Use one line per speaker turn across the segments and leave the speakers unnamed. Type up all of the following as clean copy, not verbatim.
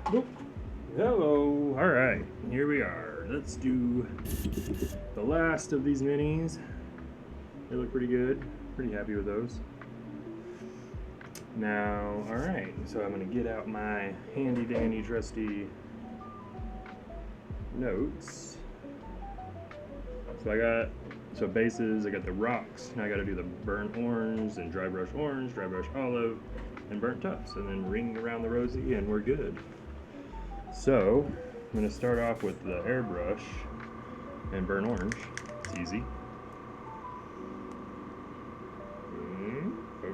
Boop. Hello. All right, here we are. Let's do the last of these minis. They look pretty good. Pretty happy with those. Now, all right, so I'm gonna get out my handy dandy trusty notes. So bases, I got the rocks. Now I gotta do the burnt orange, then dry brush olive, and burnt tufts, and then ring around the rosy, and we're good. So I'm gonna start off with the airbrush and burnt orange. It's easy. There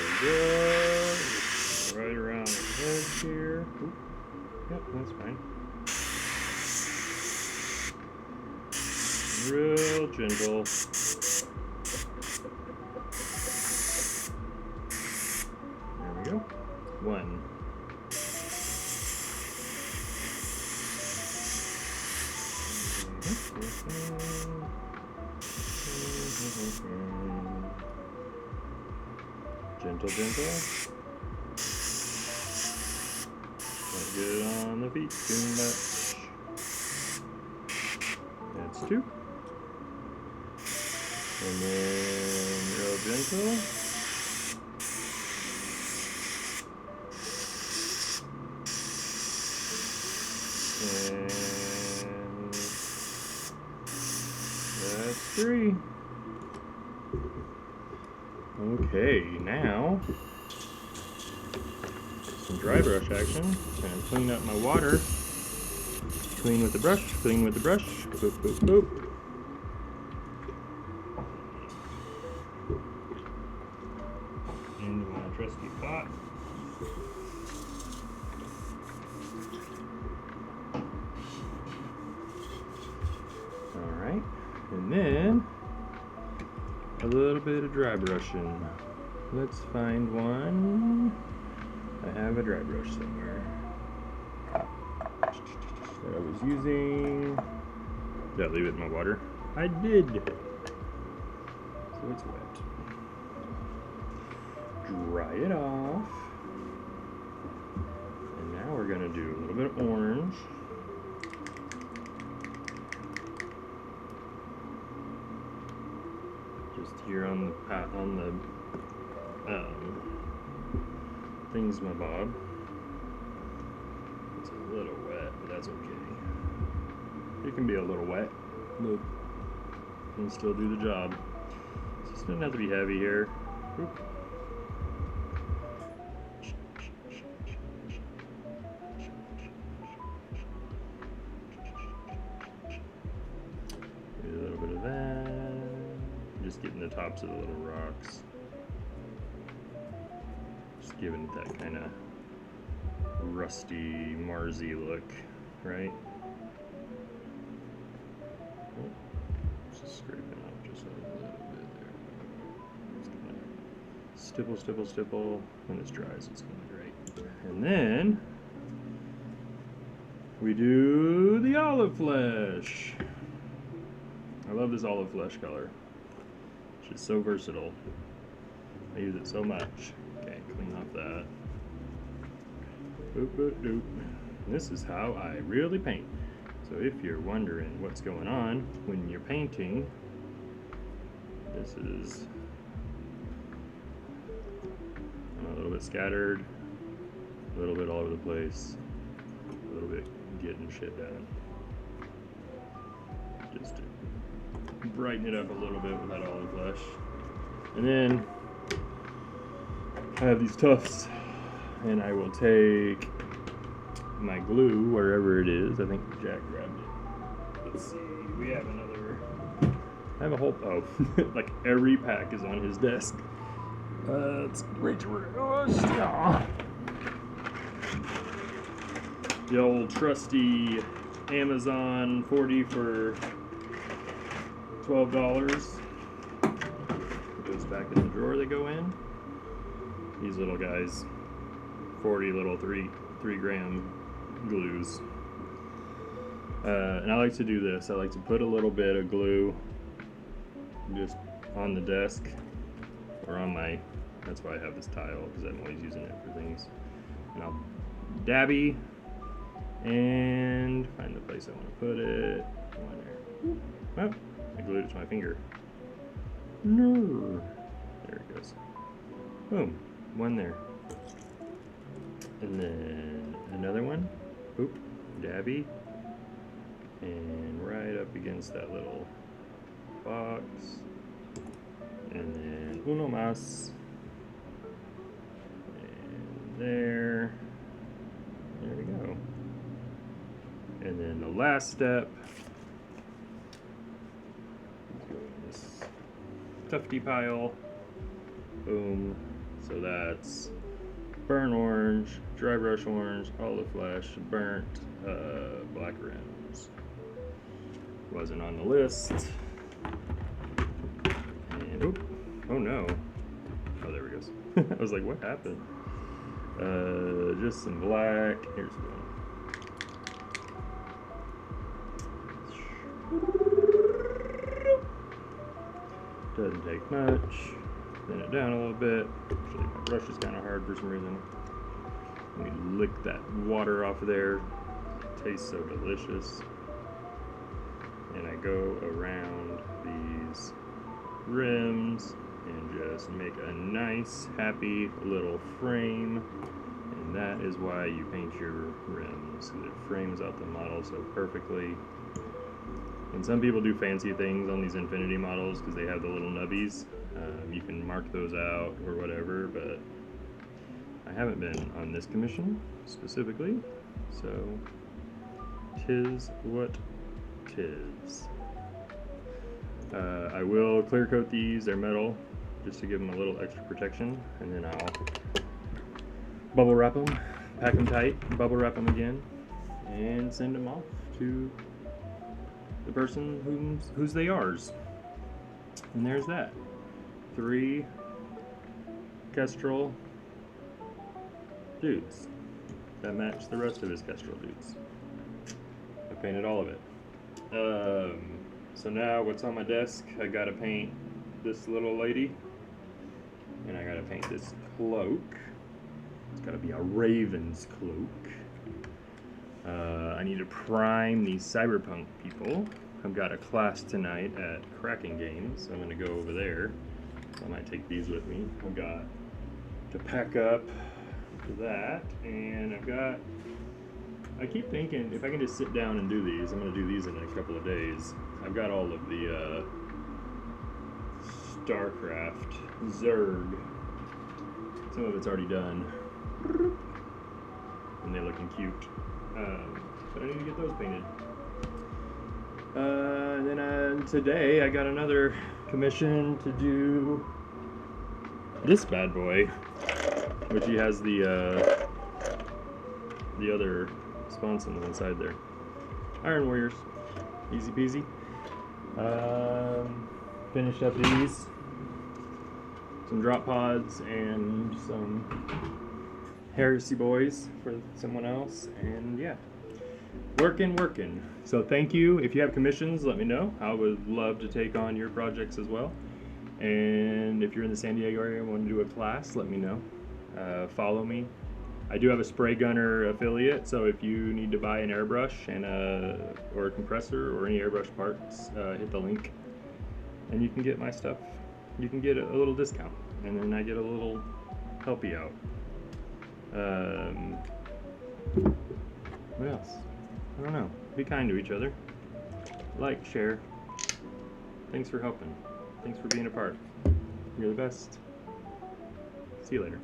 we go. Right around the edge here. Oop. Yep, that's fine. Real gentle. There we go. One. Gentle, gentle. Don't get it on the feet too much. That's two. And then real gentle. And that's three. Okay, now some dry brush action. And clean up my water. Clean with the brush, clean with the brush. Boop, boop, boop. Into my trusty pot. Alright, and then a little bit of dry brushing. Let's find one. I have a dry brush somewhere that I was using. Did I leave it in my water? I did. So it's wet. Dry it off. And now we're gonna do a little bit of orange. Just here on the thing's-my-bob. It's a little wet, but that's okay. It can be a little wet, but it can still do the job. It just doesn't have to be heavy here. Oop. Maybe a little bit of that. Just getting the tops of the little rocks. Just giving it that kind of rusty, Marsy look, right? Oh, just scraping up just a little bit there. Just kind of stipple, stipple, stipple. When this dries, it's going to be great. And then we do the olive flesh. I love this olive flesh color. It's just so versatile. I use it so much. Okay, clean off that. Boop, boop, doop. And this is how I really paint. So if you're wondering what's going on when you're painting, this is a little bit scattered, a little bit all over the place, a little bit getting shit done. Just to brighten it up a little bit with that olive flesh. And then I have these tufts, and I will take my glue wherever it is. I think Jack grabbed it. Let's see, we have another. I have a whole, like every pack is on his desk. Let's reach where it goes. The old trusty Amazon 40 for $12. It goes back in the drawer they go in. These little guys, 40 little 3 gram glues. And I like to do this. I like to put a little bit of glue just on the desk or on my, that's why I have this tile, because I'm always using it for things. And I'll dabby and find the place I want to put it. One there. Oh, I glued it to my finger. No. There it goes. Boom. One there. And then another one. Oop. Dabby. And right up against that little box. And then uno más. And there. There we go. And then the last step. This tufty pile. Boom. So that's burnt orange, dry brush orange, olive flesh, burnt black rims. Wasn't on the list. And oop, oh no. Oh, there we go. I was like, what happened? Just some black. Here's one. Doesn't take much. Thin it down a little bit. Actually, my brush is kind of hard for some reason. Let me lick that water off of there. It tastes so delicious. And I go around these rims and just make a nice, happy little frame. And that is why you paint your rims. It frames out the model so perfectly. And some people do fancy things on these Infinity models because they have the little nubbies. You can mark those out or whatever, but I haven't been on this commission specifically, so tis what tis. I will clear coat these, they're metal, just to give them a little extra protection, and then I'll bubble wrap them, pack them tight, bubble wrap them again, and send them off to the person who's they ours. And there's that. 3 Kestrel dudes that match the rest of his Kestrel dudes. I painted all of it. So now what's on my desk? I gotta paint this little lady, and I gotta paint this cloak. It's gotta be a raven's cloak. I need to prime these cyberpunk people. I've got a class tonight at Kraken Games, so I'm gonna go over there. I might take these with me. I've got to pack up for that, and I keep thinking if I can just sit down and do these, I'm gonna do these in a couple of days. I've got all of the StarCraft Zerg. Some of it's already done, and they're looking cute. But I need to get those painted. And then today I got another commission to do this bad boy, which he has the other sponsons inside there. Iron Warriors, easy peasy. Finished up these, some drop pods and some Heresy boys for someone else, and yeah, working. So thank you. If you have commissions, let me know. I would love to take on your projects as well. And if you're in the San Diego area and want to do a class, let me know. Follow me. I do have a spray gunner affiliate, so if you need to buy an airbrush and or a compressor or any airbrush parts, hit the link and you can get my stuff. You can get a little discount, and then I get a little help you out. What else? I don't know. Be kind to each other. Like, share. Thanks for helping. Thanks for being a part. You're the best. See you later.